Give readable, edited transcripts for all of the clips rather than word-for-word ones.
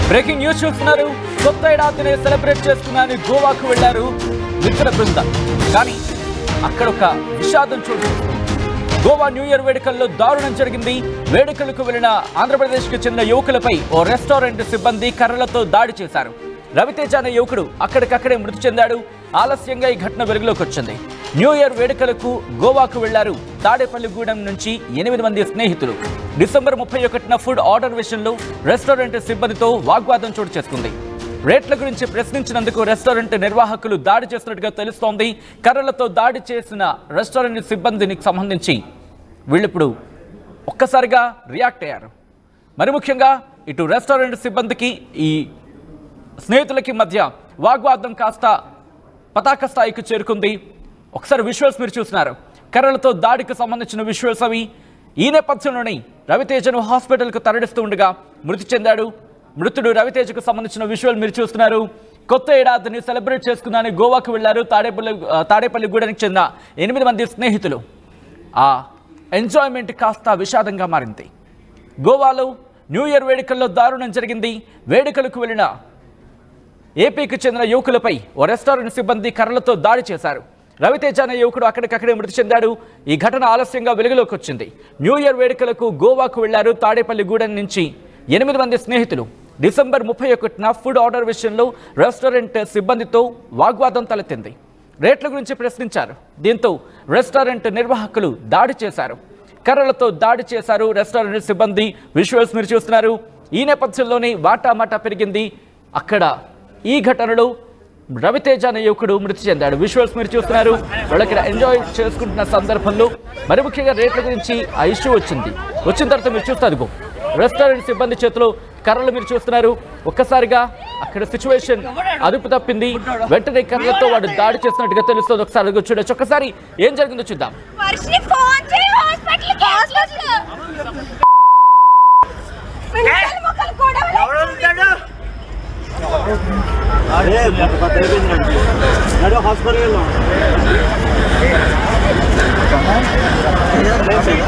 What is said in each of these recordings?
Breaking news చూస్తున్నారు. కొత్త ఏడాదిని celebrate చేసుకున్నాను గోవాకు వెళ్లారు మిత్ర బృందం. కానీ అక్కడ ఒక విషాదం చోటు గోవా న్యూ ఇయర్ వేడుకల్లో దారుణం జరిగింది. వేడుకలకు వెళ్లిన ఆంధ్రప్రదేశ్కు చెందిన యువకులపై ఓ రెస్టారెంట్ సిబ్బంది కర్రలతో దాడి చేశారు. రవితేజ అనే యువకుడు అక్కడికక్కడే మృతి చెందాడు. ఆలస్యంగా ఈ ఘటన వెలుగులోకి వచ్చింది. న్యూ ఇయర్ వేడుకలకు గోవాకు వెళ్లారు తాడేపల్లిగూడెం నుంచి 8 మంది స్నేహితులు. డిసెంబర్ 31న ఫుడ్ ఆర్డర్ విషయంలో రెస్టారెంట్ సిబ్బందితో వాగ్వాదం చోటు చేసుకుంది. రేట్ల గురించి ప్రశ్నించినందుకు రెస్టారెంట్ నిర్వాహకులు దాడి చేస్తున్నట్టుగా తెలుస్తోంది. కర్రలతో దాడి చేసిన రెస్టారెంట్ సిబ్బందికి సంబంధించి వీళ్ళిప్పుడు ఒక్కసారిగా రియాక్ట్ అయ్యారు. మరి ముఖ్యంగా ఇటు రెస్టారెంట్ సిబ్బందికి ఈ స్నేహితులకి మధ్య వాగ్వాదం కాస్త పతాక స్థాయికి చేరుకుంది. ఒకసారి విజువల్స్ మీరు చూస్తున్నారు. కర్రలతో దాడికి సంబంధించిన విజువల్స్ అవి. ఈ నేపథ్యంలోనే రవితేజను హాస్పిటల్కు తరలిస్తూ ఉండగా మృతి చెందాడు. మృతుడు రవితేజకు సంబంధించిన విజువల్ మీరు చూస్తున్నారు. కొత్త ఏడాదిని సెలబ్రేట్ చేసుకున్నాను గోవాకు వెళ్లారు తాడేపల్లిగూడెనికి చెందిన 8 మంది స్నేహితులు. ఆ ఎంజాయ్మెంట్ కాస్త విషాదంగా మారింది. గోవాలో న్యూ ఇయర్ వేడుకల్లో దారుణం జరిగింది. వేడుకలకు వెళ్లిన ఏపీకి చెందిన యువకులపై ఓ రెస్టారెంట్ సిబ్బంది కర్రలతో దాడి చేశారు. రవితేజ అనే యువకుడు అక్కడికక్కడే మృతి చెందాడు. ఈ ఘటన ఆలస్యంగా వెలుగులోకి వచ్చింది. న్యూ ఇయర్ వేడుకలకు గోవాకు వెళ్లారు తాడేపల్లిగూడెం నుంచి 8 మంది స్నేహితులు. డిసెంబర్ 31న ఫుడ్ ఆర్డర్ విషయంలో రెస్టారెంట్ సిబ్బందితో వాగ్వాదం తలెత్తింది. రేట్ల గురించి ప్రశ్నించారు. దీంతో రెస్టారెంట్ నిర్వాహకులు దాడి చేశారు. కర్రలతో దాడి చేశారు రెస్టారెంట్ సిబ్బంది. విజువల్స్ మీరు చూస్తున్నారు. ఈ నేపథ్యంలోనే వాటామాటా పెరిగింది. అక్కడ ఈ ఘటనలో రవితేజ అనే యువకుడు మృతి చెందాడు. విజువల్స్ మీరు చూస్తున్నారు. వాళ్ళకి ఎంజాయ్ చేసుకుంటున్న సందర్భంలో మరి ముఖ్యంగా రేట్ల గురించి ఆ ఇష్యూ వచ్చిన తర్వాత మీరు చూస్తారు రెస్టారెంట్ సిబ్బంది చేతిలో కర్రలు మీరు చూస్తున్నారు. ఒక్కసారిగా అక్కడ సిచ్యువేషన్ అదుపు తప్పింది. వెంటనే కర్రలతో వాడు దాడి చేస్తున్నట్టుగా తెలుస్తుంది. ఒకసారి చూడొచ్చు. ఒక్కసారి ఏం జరిగిందో చూద్దాం.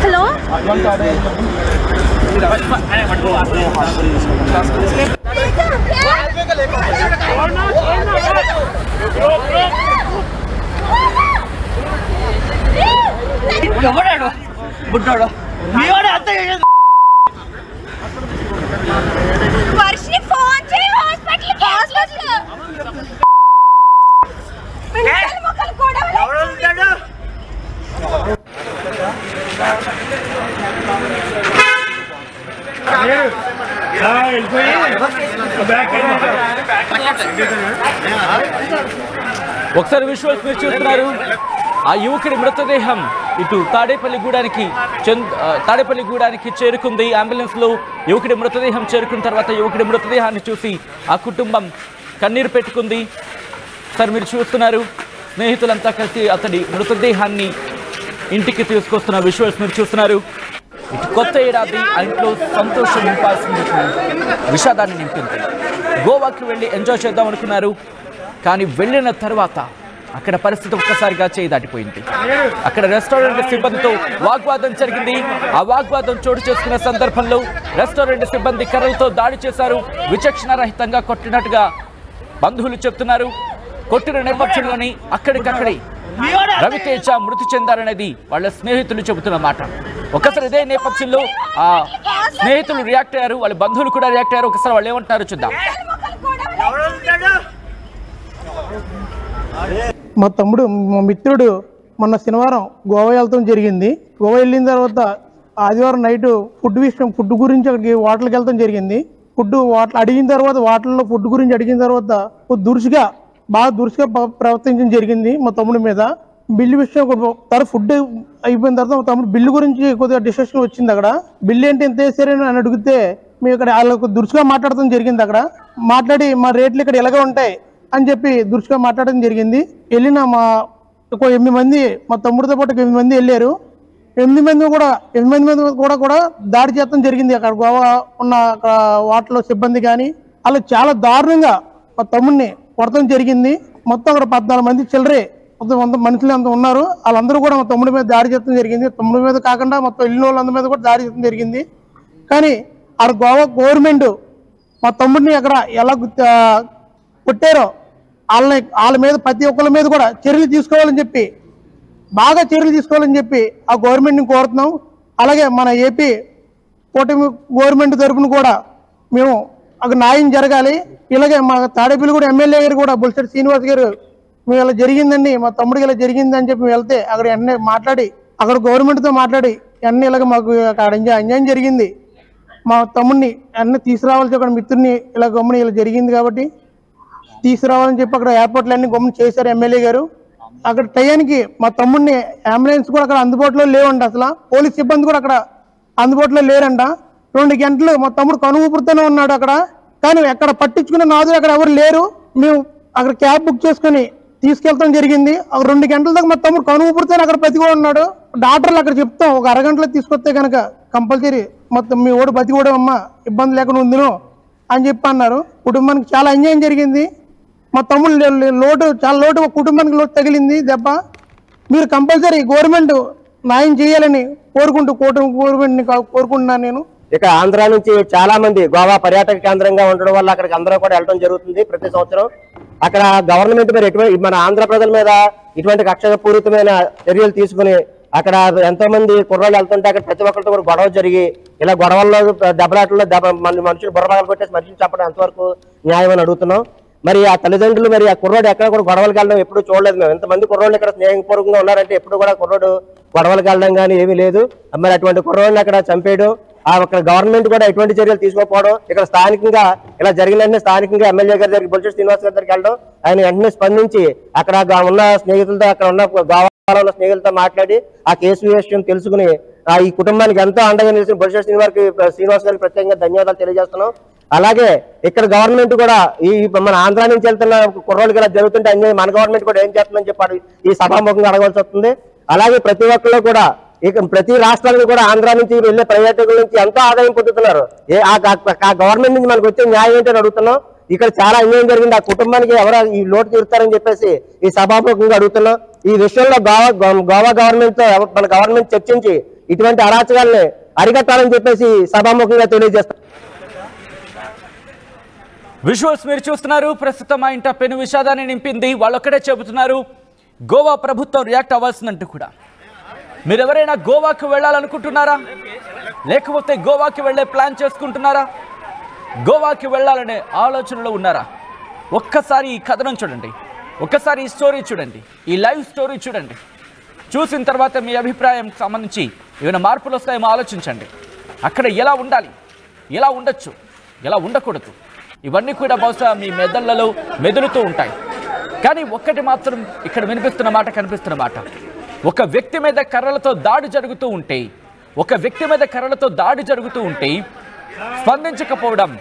హలో ఎవడాడు బుడ్డాడు మీవాడే అంత వర్షిని ఫోన్ చేయి హాస్పిటల్ మొక్కలు కూడా ఎవడుంటాడు ఒకసారి విజువల్స్ మీరు చూస్తున్నారు. ఆ యువకుడి మృతదేహం ఇటు తాడేపల్లిగూడానికి చేరుకుంది. అంబులెన్స్ లో యువకుడి మృతదేహం చేరుకున్న తర్వాత యువకుడి మృతదేహాన్ని చూసి ఆ కుటుంబం కన్నీరు పెట్టుకుంది. సార్ మీరు చూస్తున్నారు. స్నేహితులంతా కలిసి అతడి మృతదేహాన్ని ఇంటికి తీసుకొస్తున్న విజువల్స్ మీరు చూస్తున్నారు. ఇటు కొత్త ఏడాది ఆ ఇంట్లో సంతోషం నింపాల్సింది విషాదాన్ని నింపింది. గోవాకి వెళ్ళి ఎంజాయ్ చేద్దాం అనుకున్నారు. కానీ వెళ్ళిన తర్వాత అక్కడ పరిస్థితి ఒక్కసారిగా చేయి దాటిపోయింది. అక్కడ రెస్టారెంట్ సిబ్బందితో వాగ్వాదం జరిగింది. ఆ వాగ్వాదం చోటు చేసుకున్న సందర్భంలో రెస్టారెంట్ సిబ్బంది కర్రలతో దాడి చేశారు. విచక్షణారహితంగా కొట్టినట్టుగా బంధువులు చెప్తున్నారు. కొట్టిన నేపథ్యంలోని అక్కడికక్కడే రవితేజ మృతి చెందారనేది వాళ్ళ స్నేహితులు చెబుతున్న మాట. ఒకసారి ఇదే నేపథ్యంలో ఆ స్నేహితులు రియాక్ట్ అయ్యారు. వాళ్ళ బంధువులు కూడా రియాక్ట్ అయ్యారు. ఒకసారి వాళ్ళు ఏమంటారో చూద్దాం. మా తమ్ముడు మా మిత్రుడు మొన్న శనివారం గోవా వెళ్తాం జరిగింది. గోవా వెళ్ళిన తర్వాత ఆదివారం నైట్ ఫుడ్ గురించి అక్కడికి హోటల్కి వెళ్తాం జరిగింది. అడిగిన తర్వాత హోటల్లో ఫుడ్ గురించి అడిగిన తర్వాత బాగా దురుసుగా ప్రవర్తించడం జరిగింది మా తమ్ముడి మీద. బిల్లు విషయం తర్వాత ఫుడ్ అయిపోయిన తర్వాత మా తమ్ముడు బిల్లు గురించి కొద్దిగా డిస్కషన్ వచ్చింది. అక్కడ బిల్లు ఏంటి ఎంత వేసారని అని అడిగితే మేము ఇక్కడ వాళ్ళకు దురుసుగా మాట్లాడటం జరిగింది. అక్కడ మాట్లాడి మా రేట్లు ఇక్కడ ఎలాగ ఉంటాయి అని చెప్పి దురుసుగా మాట్లాడడం జరిగింది. వెళ్ళిన మా 8 మంది మా తమ్ముడితో పాటు 8 మంది వెళ్ళారు. 8 మంది కూడా దాడి చేయడం జరిగింది. అక్కడ గోవా ఉన్న అక్కడ వాటిలో సిబ్బంది కానీ వాళ్ళు చాలా దారుణంగా మా తమ్ముడిని కొడతం జరిగింది. మొత్తం అక్కడ 14 మంది చిల్లరే మొత్తం 100 మనుషులు అంత ఉన్నారు. వాళ్ళందరూ కూడా మా తమ్ముడి మీద దాడి చేయడం జరిగింది. తమ్ముడి మీద కాకుండా మొత్తం వెళ్ళిన వాళ్ళందరి మీద కూడా దాడి చేయడం జరిగింది. కానీ ఆ గోవా గవర్నమెంట్ మా తమ్ముడిని అక్కడ ఎలా కొట్టారో వాళ్ళ మీద ప్రతి ఒక్కరి మీద కూడా చర్యలు తీసుకోవాలని చెప్పి బాగా చర్యలు తీసుకోవాలని చెప్పి ఆ గవర్నమెంట్ని కోరుతున్నాం. అలాగే మన ఏపీ కూటమి గవర్నమెంట్ తరఫున కూడా మేము అక్కడ న్యాయం జరగాలి. ఇలాగే మా తాడేపల్లిగూడెం ఎమ్మెల్యే గారు కూడా బొలిశెట్టి శ్రీనివాస్ గారు మేము ఇలా జరిగిందండి, మా తమ్ముడికి ఇలా జరిగిందని చెప్పి వెళ్తే అక్కడ వెంటనే మాట్లాడి అక్కడ గవర్నమెంట్తో మాట్లాడి వెంటనే ఇలాగ మాకు అక్కడ అన్యాయం జరిగింది, మా తమ్ముడిని వెంటనే తీసుకురావాల్సి అక్కడ మిత్రుడిని ఇలా గమ్ముని ఇలా జరిగింది కాబట్టి తీసుకురావాలని చెప్పి అక్కడ ఏర్పాట్లన్నీ గమ్ముని చేశారు ఎమ్మెల్యే గారు. అక్కడ టయానికి మా తమ్ముడిని అంబులెన్స్ కూడా అక్కడ అందుబాటులో లేవండి, అసలు పోలీస్ సిబ్బంది కూడా అక్కడ అందుబాటులో లేరంట. 2 గంటలు మా తమ్ముడు కనుమూపుడుతూనే ఉన్నాడు అక్కడ, కానీ అక్కడ పట్టించుకునే నాదులు అక్కడ ఎవరు లేరు. మేము అక్కడ క్యాబ్ బుక్ చేసుకుని తీసుకెళ్తాం జరిగింది. ఒక 2 గంటల దాకా మా తమ్ముడు కనుమూపుడుతూనే అక్కడ బతికి ఉన్నాడు. డాక్టర్లు అక్కడ చెప్తాం ఒక అరగంటలో తీసుకొస్తే కనుక కంపల్సరీ మొత్తం మీ ఓడి బతికోవడం అమ్మ ఇబ్బంది లేకుండా ఉందిను అని చెప్పి అన్నారు. కుటుంబానికి చాలా అన్యాయం జరిగింది. మా తమ్ముడు లోటు చాలా లోటు కుటుంబానికి లోటు తగిలింది దెబ్బ. మీరు కంపల్సరీ గవర్నమెంట్ న్యాయం చేయాలని కోరుకుంటూ గవర్నమెంట్ని కోరుకుంటున్నాను నేను. ఇక ఆంధ్ర నుంచి చాలా మంది గోవా పర్యాటక కేంద్రంగా ఉండడం వల్ల అక్కడికి అందరూ కూడా వెళ్ళడం జరుగుతుంది ప్రతి సంవత్సరం. అక్కడ గవర్నమెంట్ మరి ఎటువంటి మన ఆంధ్ర ప్రజల మీద ఇటువంటి కక్షపూరితమైన చర్యలు తీసుకుని అక్కడ ఎంతో మంది కుర్రాళ్ళు వెళ్తుంటే అక్కడ ప్రతి ఒక్కరితో కూడా గొడవ జరిగి ఇలా గొడవల్లో దెబ్బలాటల్లో మనుషులు బుర్రబాగలు కొట్టేసి మనుషులు చెప్పడం ఎంతవరకు న్యాయం అని అడుగుతున్నాం. మరి ఆ తల్లిదండ్రులు మరి ఆ కుర్రోడు ఎక్కడ కూడా గొడవలకు వెళ్ళడం ఎప్పుడు చూడలేదు. మేము ఎంతమంది కుర్రోళ్ళు ఇక్కడ స్నేహపూర్వకంగా ఉన్నారంటే ఎప్పుడు కూడా కుర్రోడు గొడవలకు వెళ్ళడం కానీ ఏమీ లేదు. మరి అటువంటి కుర్రోడిని అక్కడ చంపేయడం, అక్కడ గవర్నమెంట్ కూడా ఎటువంటి చర్యలు తీసుకోకపోవడం, ఇక్కడ స్థానికంగా ఇలా జరిగిన వెంటనే స్థానికంగా ఎమ్మెల్యే గారి దగ్గరికి బొలిశెట్టి శ్రీనివాస్ గారి దగ్గరికి వెళ్ళడం, ఆయన వెంటనే స్పందించి అక్కడ ఉన్న స్నేహితులతో అక్కడ ఉన్న గోవాలో ఉన్న స్నేహితులతో మాట్లాడి ఆ కేసు విషయం తెలుసుకుని ఈ కుటుంబానికి ఎంతో అండగా నిలిచిన బొలిశెట్టి శ్రీనివాస్ గారికి ప్రత్యేకంగా ధన్యవాదాలు తెలియజేస్తున్నాం. అలాగే ఇక్కడ గవర్నమెంట్ కూడా ఈ మన ఆంధ్ర నుంచి వెళ్తున్న కుర్రోళ్ళకి ఇలా జరుగుతుంటే అన్యాయం మన గవర్నమెంట్ కూడా ఏం చేస్తుందని చెప్పి ఈ సభాముఖంగా అడగాల్సి వస్తుంది. అలాగే ప్రతి ఒక్కళ్ళు కూడా ఇక ప్రతి రాష్ట్రానికి కూడా ఆంధ్ర నుంచి వెళ్ళే పర్యాటకుల నుంచి ఎంతో ఆదాయం పొందుతున్నారు. ఆ గవర్నమెంట్ నుంచి మనకు వచ్చే న్యాయం ఏంటని అడుగుతున్నాం. ఇక్కడ చాలా అన్యాయం జరిగింది, ఆ కుటుంబానికి ఎవరు ఈ లోటు తీరుతారని చెప్పేసి ఈ సభాముఖంగా అడుగుతున్నాం. ఈ విషయంలో గోవా గవర్నమెంట్ తో మన గవర్నమెంట్ చర్చించి ఇటువంటి అరాచకాలని అరికట్టాలని చెప్పేసి సభాముఖంగా తెలియజేస్తాం. విజువల్స్ మీరు చూస్తున్నారు. ప్రస్తుతం మా ఇంట పెను విషాదాన్ని నింపింది. వాళ్ళొక్కడే చెబుతున్నారు గోవా ప్రభుత్వం రియాక్ట్ అవ్వాల్సిందంటూ కూడా. మీరు ఎవరైనా గోవాకు వెళ్ళాలనుకుంటున్నారా, లేకపోతే గోవాకి వెళ్ళే ప్లాన్ చేసుకుంటున్నారా, గోవాకి వెళ్ళాలనే ఆలోచనలో ఉన్నారా? ఒక్కసారి ఈ కథనం చూడండి, ఒక్కసారి ఈ స్టోరీ చూడండి, ఈ లైవ్ స్టోరీ చూడండి. చూసిన తర్వాత మీ అభిప్రాయం సంబంధించి ఏమైనా మార్పులు వస్తాయేమో ఆలోచించండి. అక్కడ ఎలా ఉండాలి, ఎలా ఉండొచ్చు, ఎలా ఉండకూడదు, ఇవన్నీ కూడా బహుశా మీ మెదళ్లలో మెదులుతూ ఉంటాయి. కానీ ఒక్కటి మాత్రం ఇక్కడ వినిపిస్తున్న మాట, కనిపిస్తున్న మాట, ఒక వ్యక్తి మీద కర్రలతో దాడి జరుగుతూ ఉంటే, ఒక వ్యక్తి మీద కర్రలతో దాడి జరుగుతూ ఉంటే స్పందించకపోవడం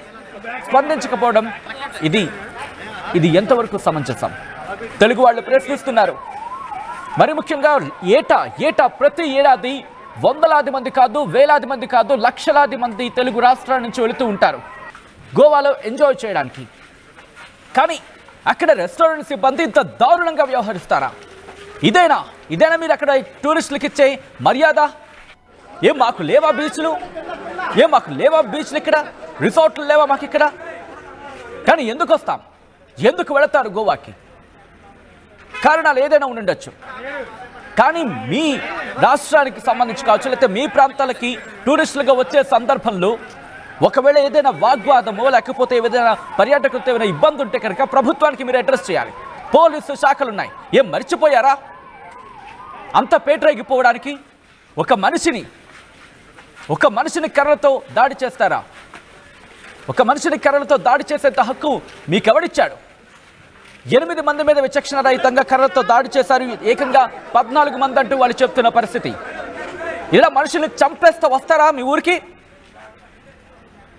ఇది ఎంతవరకు సమంజసం? తెలుగు వాళ్ళు ప్రశ్నిస్తున్నారు. మరి ముఖ్యంగా ఏటా ప్రతి ఏడాది వందలాది మంది కాదు, వేలాది మంది కాదు, లక్షలాది మంది తెలుగు రాష్ట్రాల నుంచి వెళుతూ ఉంటారు గోవాలో ఎంజాయ్ చేయడానికి. కానీ అక్కడ రెస్టారెంట్ సిబ్బంది ఇంత దారుణంగా వ్యవహరిస్తారా? ఇదేనా మీరు అక్కడ టూరిస్టులకు ఇచ్చే మర్యాద? ఏం మాకు లేవా బీచ్లు? ఇక్కడ రిసార్ట్లు లేవా మాకు ఇక్కడ? కానీ ఎందుకు వస్తాం, ఎందుకు వెళతారు గోవాకి? కారణాలు ఏదైనా ఉండొచ్చు. కానీ మీ రాష్ట్రానికి సంబంధించి కావచ్చు, లేకపోతే మీ ప్రాంతాలకి టూరిస్టులుగా వచ్చే సందర్భంలో ఒకవేళ ఏదైనా వాగ్వాదమో లేకపోతే ఏదైనా పర్యాటకులతో ఏదైనా ఇబ్బంది ఉంటే కనుక ప్రభుత్వానికి మీరు అడ్రస్ చేయాలి. పోలీసు శాఖలు ఉన్నాయి. ఏం మర్చిపోయారా? అంత పేటరేగిపోవడానికి ఒక మనిషిని కర్రలతో దాడి చేస్తారా? ఒక మనిషిని కర్రలతో దాడి చేసేంత హక్కు మీకెవడిచ్చాడు? 8 మంది మీద విచక్షణ రహితంగా కర్రలతో దాడి చేశారు. ఏకంగా 14 మంది అంటూ వాళ్ళు చెప్తున్న పరిస్థితి. ఇలా మనుషుల్ని చంపేస్తే వస్తారా మీ ఊరికి?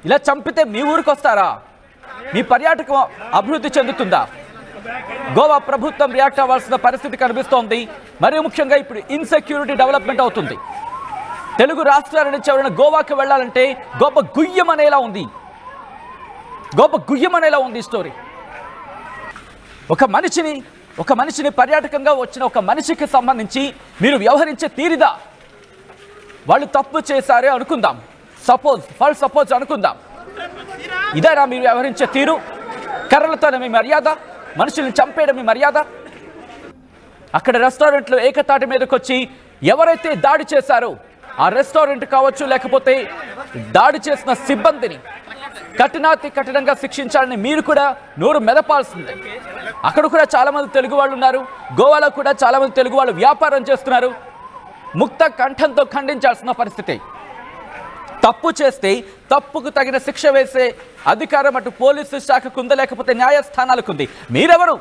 ఇలా చంపితే మీ ఊరికి వస్తారా? మీ పర్యాటకం అభివృద్ధి చెందుతుందా? గోవా ప్రభుత్వం రియాక్ట్ అవ్వాల్సిన పరిస్థితి కనిపిస్తోంది. మరీ ముఖ్యంగా ఇప్పుడు ఇన్సెక్యూరిటీ డెవలప్మెంట్ అవుతుంది. తెలుగు రాష్ట్రాల నుంచి ఎవరైనా గోవాకి వెళ్ళాలంటే గొప్ప గుయ్యమనేలా ఉంది స్టోరీ. ఒక మనిషిని పర్యాటకంగా వచ్చిన ఒక మనిషికి సంబంధించి మీరు వ్యవహరించే తీరిదా? వాళ్ళు తప్పు చేశారే అనుకుందాం, సపోజ్ అనుకుందాం. ఇదేనా మీరు వ్యవహరించే తీరు? కర్రలతోనే మీ మర్యాద? మనుషుల్ని చంపేయడం మీ మర్యాద? అక్కడ రెస్టారెంట్లో ఏకతాటి మీదకి వచ్చి ఎవరైతే దాడి చేశారో ఆ రెస్టారెంట్ కావచ్చు, లేకపోతే దాడి చేసిన సిబ్బందిని కఠినంగా శిక్షించాలని మీరు కూడా నోరు మెదపాల్సిందే. అక్కడ కూడా చాలా మంది తెలుగు వాళ్ళు ఉన్నారు, గోవాలో కూడా చాలా మంది తెలుగు వాళ్ళు వ్యాపారం చేస్తున్నారు. ముక్త కంఠంతో ఖండించాల్సిన పరిస్థితి. తప్పు చేస్తే తప్పుకు తగిన శిక్ష వేసే అధికారం అటు పోలీసు శాఖకు ఉందా, లేకపోతే న్యాయస్థానాలకు ఉంది? మీరెవరు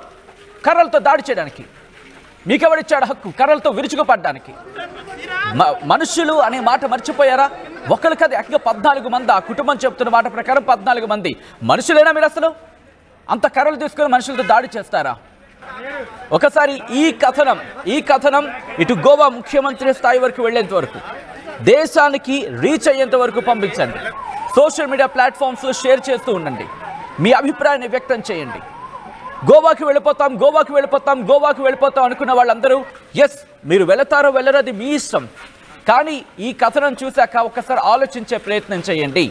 కర్రలతో దాడి చేయడానికి? మీకెవరిచ్చాడు హక్కు కర్రలతో విరుచుకుపడ్డానికి? మనుషులు అనే మాట మర్చిపోయారా? ఒకరు కదా, ఏకంగా 14 మంది. ఆ కుటుంబం చెప్తున్న మాట ప్రకారం 14 మంది మనుషులేనా మీరు? అసలు అంత కర్రలు తీసుకుని మనుషులతో దాడి చేస్తారా? ఒకసారి ఈ కథనం ఇటు గోవా ముఖ్యమంత్రి స్థాయి వరకు వెళ్లేంత వరకు, దేశానికి రీచ్ అయ్యేంత వరకు పంపించండి. సోషల్ మీడియా ప్లాట్ఫామ్స్లో షేర్ చేస్తూ ఉండండి. మీ అభిప్రాయాన్ని వ్యక్తం చేయండి. గోవాకి వెళ్ళిపోతాం అనుకున్న వాళ్ళందరూ ఎస్, మీరు వెళతారో వెళ్ళరో అది మీ ఇష్టం. కానీ ఈ కథనం చూశాక ఒక్కసారి ఆలోచించే ప్రయత్నం చేయండి.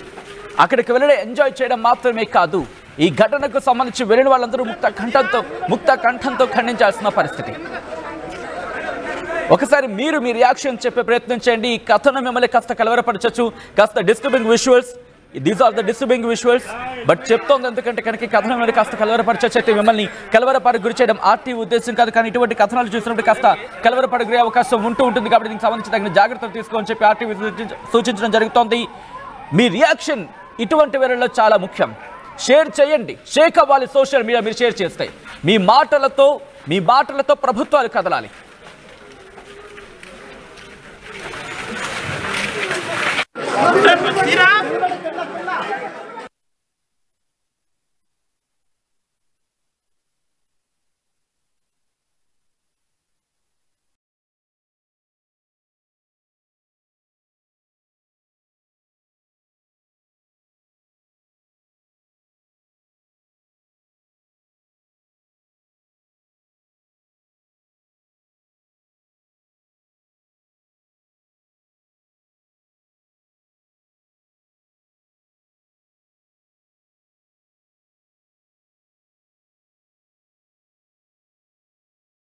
అక్కడికి వెళ్ళడం ఎంజాయ్ చేయడం మాత్రమే కాదు, ఈ ఘటనకు సంబంధించి వెళ్ళిన వాళ్ళందరూ ముక్త కంఠంతో ఖండించాల్సిన పరిస్థితి. ఒకసారి మీరు మీ రియాక్షన్ చెప్పే ప్రయత్నం చేయండి. ఈ కథనం మిమ్మల్ని కాస్త కలవరపరచచ్చు, కాస్త disturbing visuals. These are the disturbing visuals. But చెప్తోంది ఎందుకంటే కనుక ఈ కథనం మిమ్మల్ని కాస్త కలవరపరచచ్చు. అయితే మిమ్మల్ని కలవరపరకు గురి చేయడం ఆర్టీవీ ఉద్దేశం కాదు, కానీ ఇటువంటి కథనాలు చూసినప్పుడు కాస్త కలవరపడగలిగే అవకాశం ఉంటుంది. కాబట్టి దీనికి సంబంధించి తగిన జాగ్రత్తలు తీసుకోని చెప్పి ఆర్టీవీ సూచించడం జరుగుతోంది. మీ రియాక్షన్ ఇటువంటి వేళల్లో చాలా ముఖ్యం. షేర్ చేయండి, షేక్ అవ్వాలి సోషల్ మీడియా. మీరు షేర్ చేస్తే మీ మాటలతో ప్రభుత్వాలు కదలాలి.